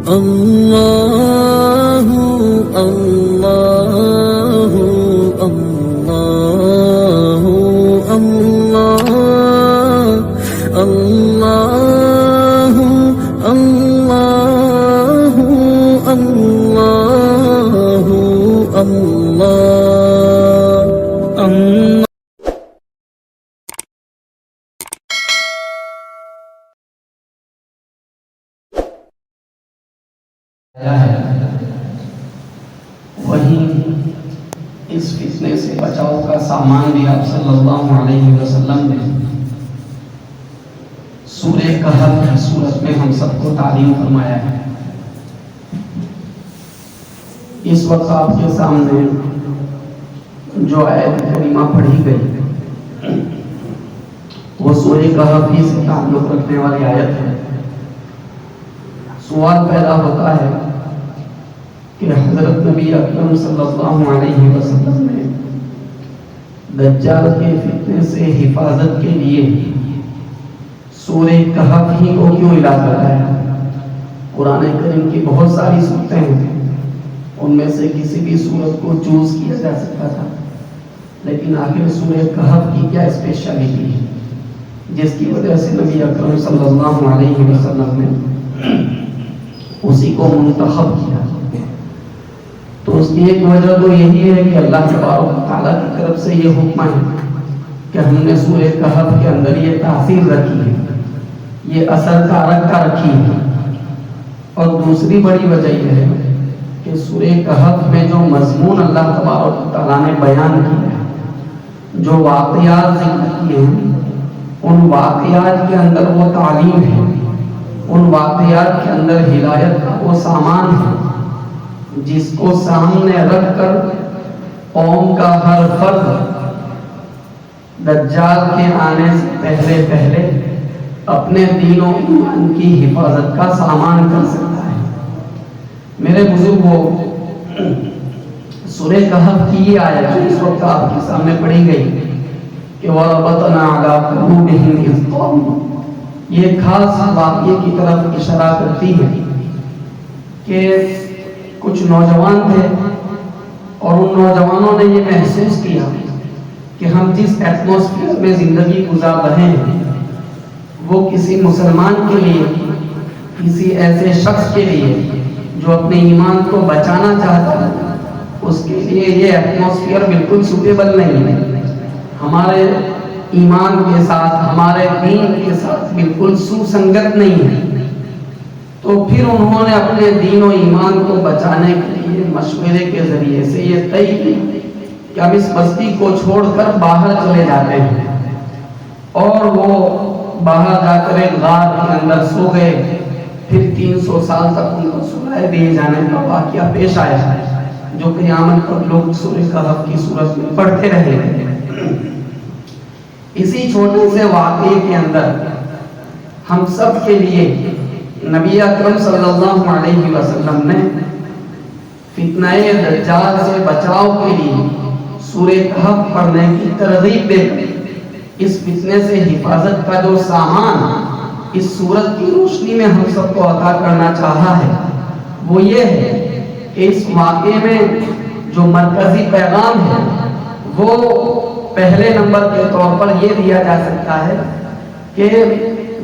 اللہ اللہ اللہ اللہ اللہ اللہ اللہ اللہ وہی اس فتنے سے بچاؤ کا سامان بھی آپ صلی اللہ علیہ وسلم نے سورہ کہف کی صورت میں ہم سب کو تعلیم فرمایا ہے۔ اس وقت آپ کے سامنے جو آیت کریمہ پڑھی گئی وہ سورہ کہف ہی سے تعلق رکھنے والی آیت ہے۔ سوال پیدا ہوتا ہے کہ حضرت نبی اکرم صلی اللہ علیہ وسلم نے دجال کے فتنے سے حفاظت کے لیے سورہ کہف ہی کو کیوں یاد رکھایا؟ قرآن کریم کی بہت ساری سورتیں ہیں، ان میں سے کسی بھی سورت کو چوز کیا جا سکتا تھا، لیکن آخر سورہ کہف کی کیا اسپیشلٹی ہے جس کی وجہ سے نبی اکرم صلی اللہ علیہ وسلم نے اسی کو منتخب کیا؟ تو اس کی ایک وجہ تو یہی ہے کہ اللہ تبارک و تعالیٰ کی طرف سے یہ حکم ہے کہ ہم نے سورہ کہف کے اندر یہ تاثیر رکھی ہے، یہ اثر کارکہ رکھی ہے۔ اور دوسری بڑی وجہ یہ ہے کہ سورہ کہف میں جو مضمون اللہ تبارک و تعالیٰ نے بیان کیا ہے، جو واقعات ذکر کیے ہیں، ان واقعات کے اندر وہ تعلیم ہے، ان واقعات کے اندر ہدایت کا وہ سامان ہے جس کو سامنے رکھ کر قوم کا ہر فرد دجال کے آنے سے پہلے اپنے دین و ایمان کی حفاظت کا سامان کر سکتا ہے۔ میرے بزرگوں، سورہ کہف کی یہ آیت جو اس وقت آپ کے سامنے پڑھی گئی کہ وَرَبَطْنَا عَلَىٰ قُلُوبِهِمْ إِذْ قَامُوا، یہ خاص واقعے کی طرف اشارہ کرتی ہے کہ کچھ نوجوان تھے اور ان نوجوانوں نے یہ محسوس کیا کہ ہم جس ایٹماسفیئر میں زندگی گزار رہے ہیں وہ کسی مسلمان کے لیے، کسی ایسے شخص کے لیے جو اپنے ایمان کو بچانا چاہتا ہے، اس کے لیے یہ ایٹماسفیئر بالکل سوٹیبل نہیں ہے، ہمارے ایمان کے ساتھ، ہمارے دین کے ساتھ بالکل سوسنگت نہیں ہے۔ تو پھر انہوں نے اپنے دین و ایمان کو بچانے کے لیے مشورے کے ذریعے سے یہ طے کی کہ ہم اس بستی کو چھوڑ کر باہر چلے جاتے ہیں، اور وہ باہر جا کر ایک غار کے اندر سو گئے۔ پھر 300 سال تک ان کو سلائے دیے جانے کا واقعہ پیش آیا جو قیامت پر لوگ سورہ کہف کی صورت میں پڑھتے رہے۔ اسی چھوٹے سے واقعے کے اندر ہم سب کے لیے نبی اکرم صلی اللہ علیہ وسلم نے فتنہ دجال سے بچاؤ کے لیے سورہ کہف پڑھنے کی ترغیب دے کر اس فتنے سے حفاظت کا جو سامان اس سورت کی روشنی میں ہم سب کو عطا کرنا چاہا ہے وہ یہ ہے کہ اس واقعے میں جو مرکزی پیغام ہے وہ پہلے نمبر کے طور پر یہ دیا جا سکتا ہے کہ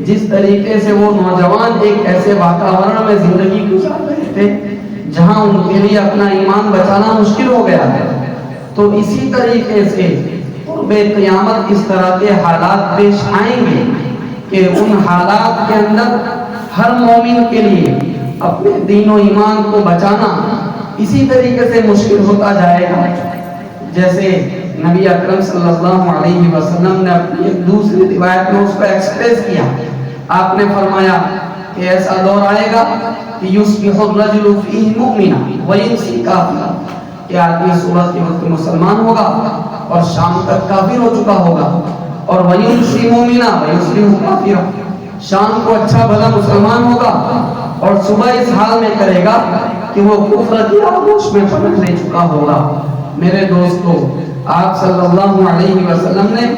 جس طریقے سے وہ نوجوان ایک ایسے واقعہ میں زندگی گزار رہے تھے جہاں ان کے لیے اپنا ایمان بچانا مشکل ہو گیا ہے، تو اسی طریقے سے قرب قیامت اس طرح کے حالات پیش آئیں گے کہ ان حالات کے اندر ہر مومن کے لیے اپنے دین و ایمان کو بچانا اسی طریقے سے مشکل ہوتا جائے گا جیسے نبی اکرم صلی اللہ علیہ وسلم نے اپنی ایک دوسری روایت میں اس کو ایکسپریس کیا۔ آپ نے فرمایا کہ ایسا دور آئے گا کہ یصبح الرجل فیہ مؤمنا ویمسی کافرا، کہ آدمی صبح کے وقت مسلمان ہوگا اور شام تک کافر ہو چکا ہوگا، اور ویمسی مؤمنا ویصبح کافرا، شام کو اچھا بھلا مسلمان ہوگا اور صبح اس حال میں کرے گا کہ وہ کفر کی آغوش میں پنپ لے چکا ہوگا۔ میرے دوستو، آپ صلی اللہ علیہ وسلم نے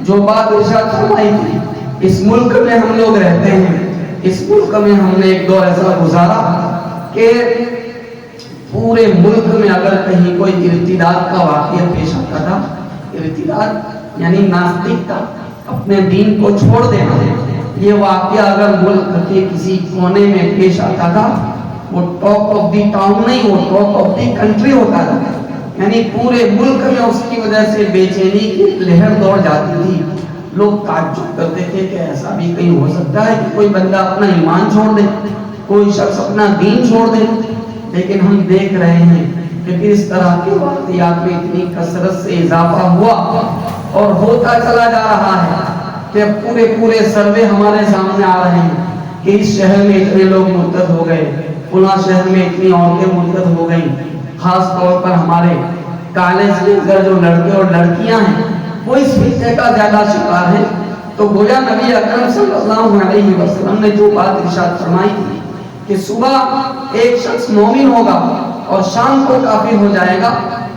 جو بات ارشاد فرمائی تھی، اس ملک میں ہم لوگ رہتے ہیں، اس ملک میں ہم نے ایک دور ایسا گزارا کہ پورے ملک میں اگر کہیں کوئی ارتداد کا واقعہ پیش آتا تھا، ارتداد یعنی ناستکتا، اپنے دین کو چھوڑ دینا، یہ واقعہ اگر ملک کے کسی کونے میں پیش آتا تھا، وہ ٹاک آف دی ٹاؤن نہیں، وہ ٹاک آف دی کنٹری ہوتا تھا، یعنی پورے ملک میں اس کی وجہ سے بے چینی کی لہر دوڑ جاتی تھی۔ لوگ تعجب کرتے تھے کہ ایسا بھی کہیں ہو سکتا ہے کہ کوئی بندہ اپنا ایمان چھوڑ دے، کوئی شخص اپنا دین چھوڑ دے۔ لیکن ہم دیکھ رہے ہیں کہ پھر اس طرح کے واقعات میں اتنی کثرت سے اضافہ ہوا اور ہوتا چلا جا رہا ہے کہ پورے سروے ہمارے سامنے آ رہے ہیں کہ اس شہر میں اتنے لوگ مرتد ہو گئے، فلاں شہر میں اتنی عورتیں مرتد ہو گئیں۔ خاص طور پر ہمارے کالج کے اندر جو لڑکے اور لڑکیاں ہیں وہ اس فتنے کا زیادہ شکار ہیں۔ تو گویا نبی اکرم صلی اللہ علیہ وسلم نے جو بات ارشاد فرمائی تھی کہ صبح ایک شخص مومن ہوگا اور شام کو کافر ہو جائے گا،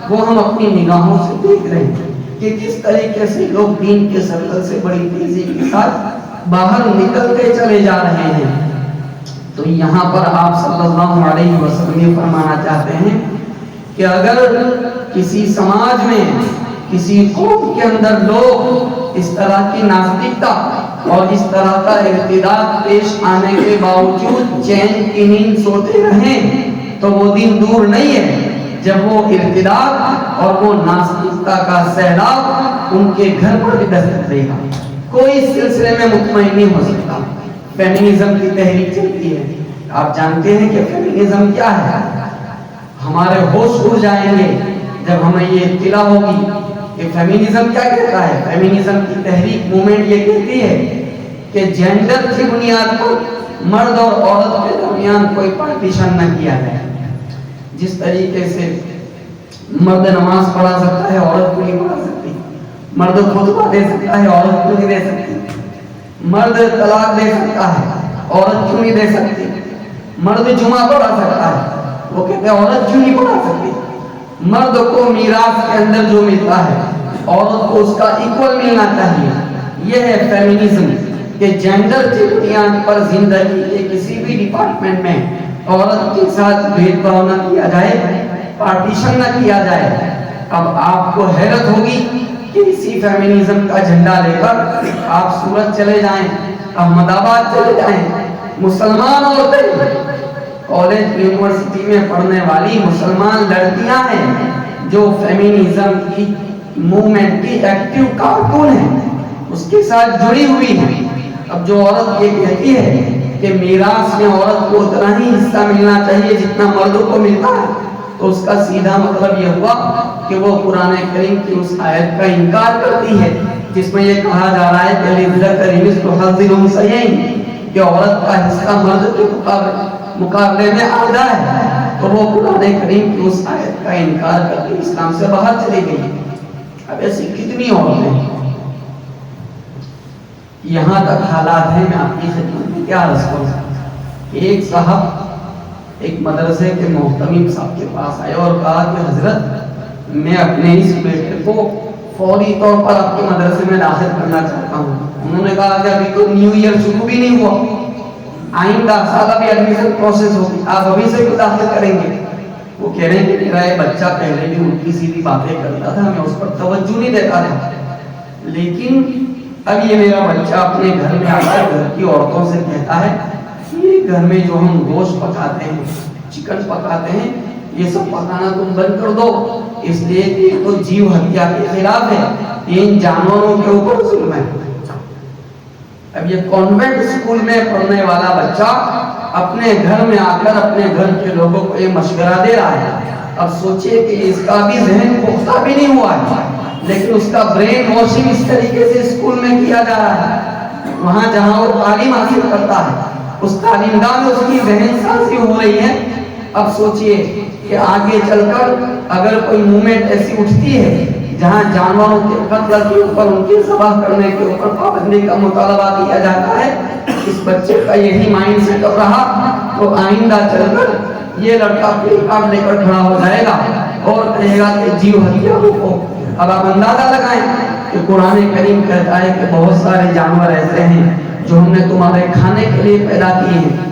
وہ ہم اپنی نگاہوں سے دیکھ رہے ہیں کہ کس طریقے سے لوگ دین کے سرکل سے بڑی تیزی کے ساتھ باہر نکلتے چلے جا رہے ہیں۔ تو یہاں پر آپ صلی اللہ علیہ وسلم یہ فرمانا چاہتے ہیں کہ اگر کسی سماج میں، کسی قوم کے اندر لوگ اس طرح کی ناستکتا اور اس طرح کا ارتداد پیش آنے کے باوجود چین کی نیند سوتے رہیں تو وہ دن دور نہیں ہے جب وہ ارتداد اور وہ ناستکتا کا سیلاب ان کے گھر پر بھی دستک دے گا۔ کوئی اس سلسلے میں مطمئن نہیں ہو سکتا۔ فیمینزم کی تحریک چلتی ہے، آپ جانتے ہیں کہ فیمینزم کیا ہے؟ ہمارے ہوش اڑ جائیں گے جب ہمیں یہ اطلاع ہوگی کہ فیمینزم کیا کہتا ہے۔ فیمینزم کی تحریک موومنٹ یہ کہتی ہے کہ جینڈر کی بنیاد پر مرد اور عورت کے درمیان کوئی پارٹیشن نہ کیا جائے۔ جس طریقے سے مرد نماز پڑھا سکتا ہے، عورت کو نہیں پڑھا سکتی، مرد خطبہ دے سکتا ہے، عورت کو نہیں دے سکتی، مرد طلاق دے سکتا ہے، عورت کیوں نہیں دے سکتی، مرد جمعہ پڑھا سکتا ہے، وہ کہتے ہیں عورت کیوں نہیں پڑھا سکتی، مرد کو میراث کے اندر جو ملتا ہے عورت کو اس کا ایکول ملنا چاہیے۔ یہ ہے فیمینزم کہ جینڈر کی بنیاد پر زندگی کے کسی بھی ڈپارٹمنٹ میں عورت کے ساتھ بھید بھاؤ نہ کیا جائے، پارٹیشن نہ کیا جائے۔ اب آپ کو حیرت ہوگی کہ اسی فیمینزم کا جھنڈا لے کر آپ سورت چلے جائیں، احمد آباد چلے جائیں، مسلمان عورتیں کالج یونیورسٹی میں پڑھنے والی مسلمان لڑکیاں ہیں جو فیمینزم کی موومنٹ کی ایکٹیو کارکن ہیں، اس کے ساتھ جڑی ہوئی ہیں۔ اب جو عورت یہ کہتی ہے کہ میراث میں عورت کو اتنا ہی حصہ ملنا چاہیے جتنا مردوں کو ملتا ہے، تو اس کا سیدھا مطلب یہ ہوا کہ وہ قرآن کریم کی اس آیت کا انکار کرتی ہے جس میں یہ کہا جا رہا ہے کہ للذکر مثل حظ الانثیین، کہ عورت کا حصہ مرد کے مقابلے میں آدھا ہے۔ تو وہ قرآن کریم کی اس آیت کا انکار کر کے اسلام سے باہر چلی گئی۔ اب ایسی کتنی عورتیں، یہاں تک حالات ہیں، میں آپ کی خدمت میں کیا عرض کروں۔ ایک صاحب ایک مدرسے کے محتمم صاحب کے پاس آئے اور کہا کہ حضرت میں اپنے اس بیٹے کو فوری طور پر آپ کے مدرسے میں داخل کرنا چاہتا ہوں۔ انہوں نے کہا کہ ابھی تو نیو ایئر شروع بھی نہیں ہوا، آئندہ سال ابھی ایڈمیشن پروسیس ہوگی، آپ ابھی سے بھی داخل کریں گے؟ وہ کہہ رہے ہیں کہ میرا یہ بچہ پہلے بھی الٹی سیدھی باتیں کرتا تھا، میں اس پر توجہ نہیں دیتا تھا، لیکن اب یہ میرا بچہ اپنے گھر میں آ کر گھر کی عورتوں سے کہتا ہے کہ گھر میں جو ہم گوشت پکاتے ہیں، چکن پکاتے ہیں، یہ سب پکانا تم بند کر دو، اس لیے کہ یہ تو جیو ہتیا کے خلاف ہے، ان جانوروں کے اوپر ظلم ہے۔ اب یہ کانوینٹ اسکول میں پڑھنے والا بچہ اپنے گھر میں آ کر اپنے گھر کے لوگوں کو یہ مشورہ دے رہا ہے۔ اب سوچئے کہ اس کا بھی ذہن پختہ بھی نہیں ہوا ہے، لیکن اس کا برین واشنگ اس طریقے سے اسکول میں کیا جا رہا ہے۔ وہاں جہاں وہ تعلیم حاصل کرتا ہے اس تعلیم گاہ میں اس کی ذہن سازی ہو رہی ہے۔ اب سوچئے کہ آگے چل کر اگر کوئی موومنٹ ایسی اٹھتی ہے جہاں جانوروں کے قتل کے اوپر، ان کے ذبح کرنے کے اوپر پابندی کا مطالبہ کیا جاتا ہے، اس بچے کا یہی مائنڈ سیٹ اب رہا تو آئندہ چل کر یہ لڑکا پلے کارڈ لے کر کھڑا ہو جائے گا اور کہے گا کہ جیو ہتیا کو۔ اب آپ اندازہ لگائیں کہ قرآن کریم کہتا ہے کہ بہت سارے جانور ایسے ہیں جو ہم نے تمہارے کھانے کے لیے پیدا کیے ہیں،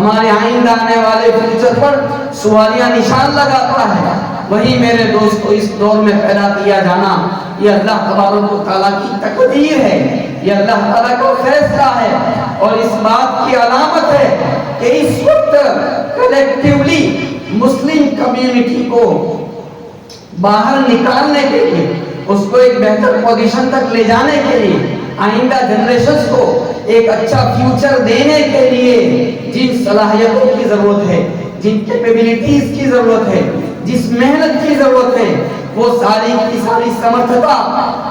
ہمارے آئندہ آنے والے فیوچر پر سوالیہ نشان لگاتا ہے. وہی میرے دوستو اس دور میں پیدا کیا جانا یہ اللہ تبارک و تعالیٰ کی تقدیر ہے, یہ اللہ تعالیٰ کا فیصلہ ہے, اور اس بات کی علامت ہے کہ اس وقت کلیکٹیولی مسلم کمیونٹی کو باہر نکالنے کے لیے, اس کو ایک بہتر پوزیشن تک لے جانے کے لیے, آئندہ جنریشنز کو ایک اچھا فیوچر دینے کے لیے جن صلاحیتوں کی ضرورت ہے, جن کیپیبلٹیز کی ضرورت ہے, جس محنت کی ضرورت ہے, وہ ساری کی ساری سمرتھتا,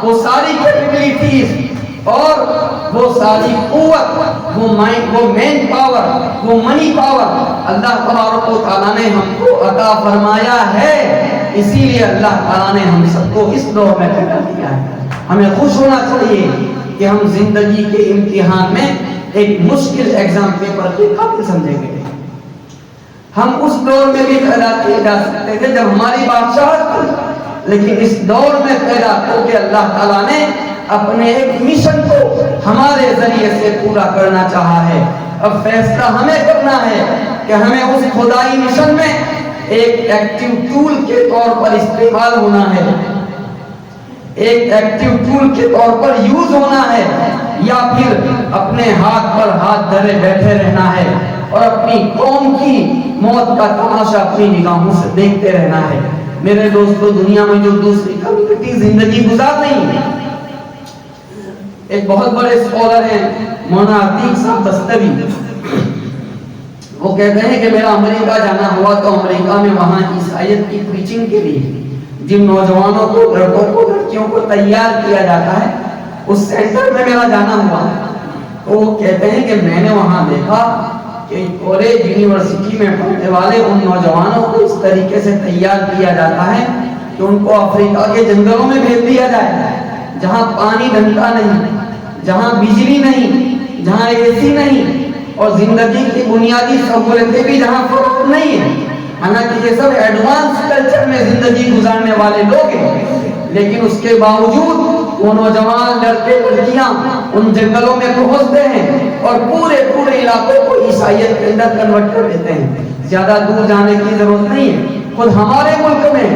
وہ ساری کیپیبلٹیز اور وہ ساری قوت, وہ مین پاور, وہ منی پاور اللہ تبارک و تعالیٰ نے ہم کو عطا فرمایا ہے. اسی لیے اللہ تعالیٰ نے ہم سب کو اس دور میں پیدا کیا ہے. ہمیں خوش ہونا چاہیے کہ ہم زندگی کے امتحان میں ایک مشکل ایگزام پیپر کے قابل سمجھے گئے. ہم اس دور میں بھی پیدا کیے جا سکتے تھے جب ہماری بادشاہت تھی, لیکن اس دور میں پیدا کر کے اللہ تعالیٰ نے اپنے ایک مشن کو ہمارے ذریعے سے پورا کرنا چاہا ہے. اب فیصلہ ہمیں کرنا ہے کہ ہمیں اس خدائی مشن میں ایک ایکٹیو ٹول کے طور پر استعمال ہونا ہے, ایک ایکٹیو ٹول کے طور پر یوز ہونا ہے, یا پھر اپنے ہاتھ پر ہاتھ دھرے بیٹھے رہنا ہے اور اپنی قوم کی موت کا تماشا اپنی نگاہوں سے دیکھتے رہنا ہے. میرے دوستو, دنیا میں جو دوسری کمیونٹی زندگی گزار رہی ہے, ایک بہت بڑے اسکالر ہیں مولانا عتیق صاحب بستوی, وہ کہتے ہیں کہ میرا امریکہ جانا ہوا تو امریکہ میں وہاں عیسائیت کی پریچنگ کے لیے جن نوجوانوں کو, لڑکوں کو, لڑکیوں کو تیار کیا جاتا ہے, اس سینٹر میں میرا جانا ہوا. تو وہ کہتے ہیں کہ میں نے وہاں دیکھا کہ کالج یونیورسٹی میں پڑھنے والے ان نوجوانوں کو اس طریقے سے تیار کیا جاتا ہے کہ ان کو افریقہ کے جنگلوں میں بھیج دیا جائے, جہاں پانی ڈھلتا نہیں, جہاں بجلی نہیں, جہاں اے سی نہیں, اور زندگی کی بنیادی سہولتیں بھی جہاں فروخت نہیں ہے. حالانکہ یہ سب ایڈوانس کلچر میں زندگی گزارنے والے لوگ ہیں, لیکن اس کے باوجود وہ نوجوان لڑکے لڑکیاں ان جنگلوں میں پہنچتے ہیں اور پورے علاقوں کو عیسائیت کے اندر کنورٹ کر دیتے ہیں. زیادہ دور جانے کی ضرورت نہیں ہے, خود ہمارے ملک میں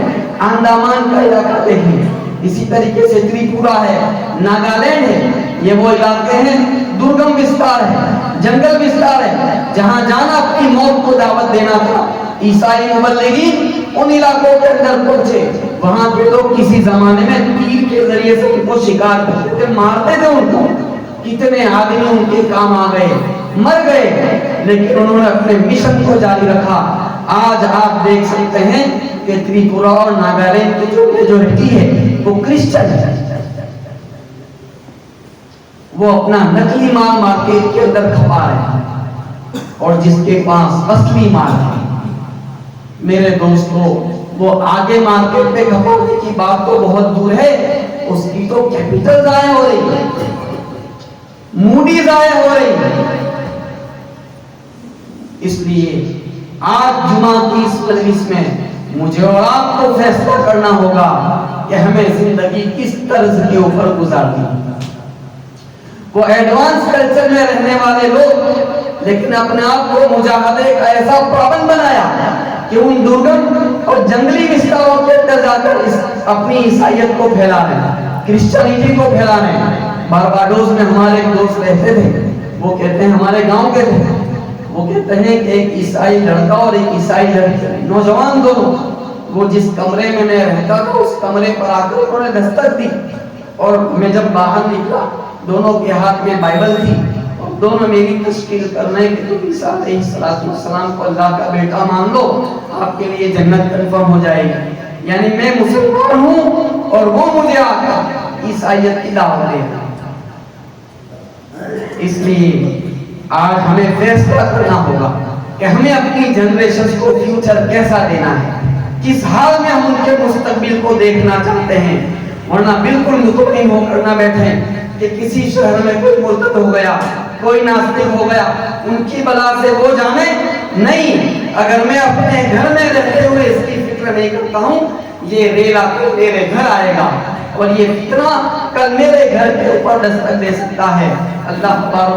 انڈمان کا علاقہ دیکھیں, اسی طریقے سے تریپورا ہے, ناگالینڈ ہے, یہ وہ علاقے ہیں, درگم وستار ہے, جنگل وستار ہے, جہاں جانا اپنی موت کو دعوت دینا تھا. عیسائی مبلغین ان علاقوں کے اندر پہنچے, وہاں کے لوگ کسی زمانے میں تیر کے ذریعے سے ان کو شکار کرتے تھے, مارتے تھے ان کو. کتنے آدمی ان کے کام آ گئے, مر گئے, لیکن انہوں نے اپنے مشن کو جاری رکھا. آج آپ دیکھ سکتے ہیں کہ تریپورا اور ناگالینڈ کی جو میجورٹی ہے وہ کرسچن ہے. وہ اپنا نقلی مال مارکیٹ کے اندر کھپا رہے ہیں, اور جس کے پاس اصلی مال ہے, میرے دوستو, وہ آگے مارکیٹ پہ کھپانے کی بات تو بہت دور ہے, اس کی تو کیپٹل ضائع ہو رہی ہے, موڈی ضائع ہو رہی ہے. اس لیے آج جمعہ کی اس مجلس میں مجھے اور آپ کو فیصلہ کرنا ہوگا کہ ہمیں زندگی کس طرز کے اوپر گزارنی ہے. وہ ایڈوانس کلچر میں رہنے والے لوگ لیکن اپنے آپ کو مجاہدے کا ایسا پابند بنایا کہ ان درگم اور جنگلی وستاروں کے اندر جا کر اپنی عیسائیت کو پھیلا رہے ہیں, کرسچینٹی کو پھیلا رہے ہیں. بارباڈوس میں ہمارے ایک دوست رہتے تھے, وہ کہتے ہیں, ہمارے گاؤں کے تھے, وہ کہتے ہیں کہ ایک عیسائی لڑکا اور ایک عیسائی لڑکی, نوجوان دونوں, وہ جس کمرے میں میں رہتا تھا اس کمرے پر آ کر انہوں نے دستک دی, اور میں جب باہر نکلا دونوں کے ہاتھ میں بائبل تھی, اور دونوں میری تشکیل کرنے کہ تم عیسیٰ علیہ السلام کو اللہ کا بیٹا مان لو, آپ کے لیے جنت کنفرم ہو جائے گی. یعنی میں مسلمان ہوں اور وہ مجھے آ کر عیسائیت کی دعوت دے رہا. اس لیے آج ہمیں فیصلہ کرنا ہوگا کہ ہمیں اپنی جنریشن کو فیوچر کیسا دینا ہے, کس حال میں ہم ان کے مستقبل کو دیکھنا چاہتے ہیں. ورنہ بالکل مطمئن ہو کر نہ بیٹھیں کہ کسی شہر میں کوئی مرتد ہو گیا, کوئی ناستک ہو گیا, ان کی بلا سے وہ جانے نہیں. اگر میں اپنے گھر میں رہتے ہوئے اس کی فکر نہیں کرتا ہوں, یہ ریل آ کر میرے گھر آئے گا, اور یہ فتنہ کل میرے گھر کے اوپر دستک دے سکتا ہے. اللہ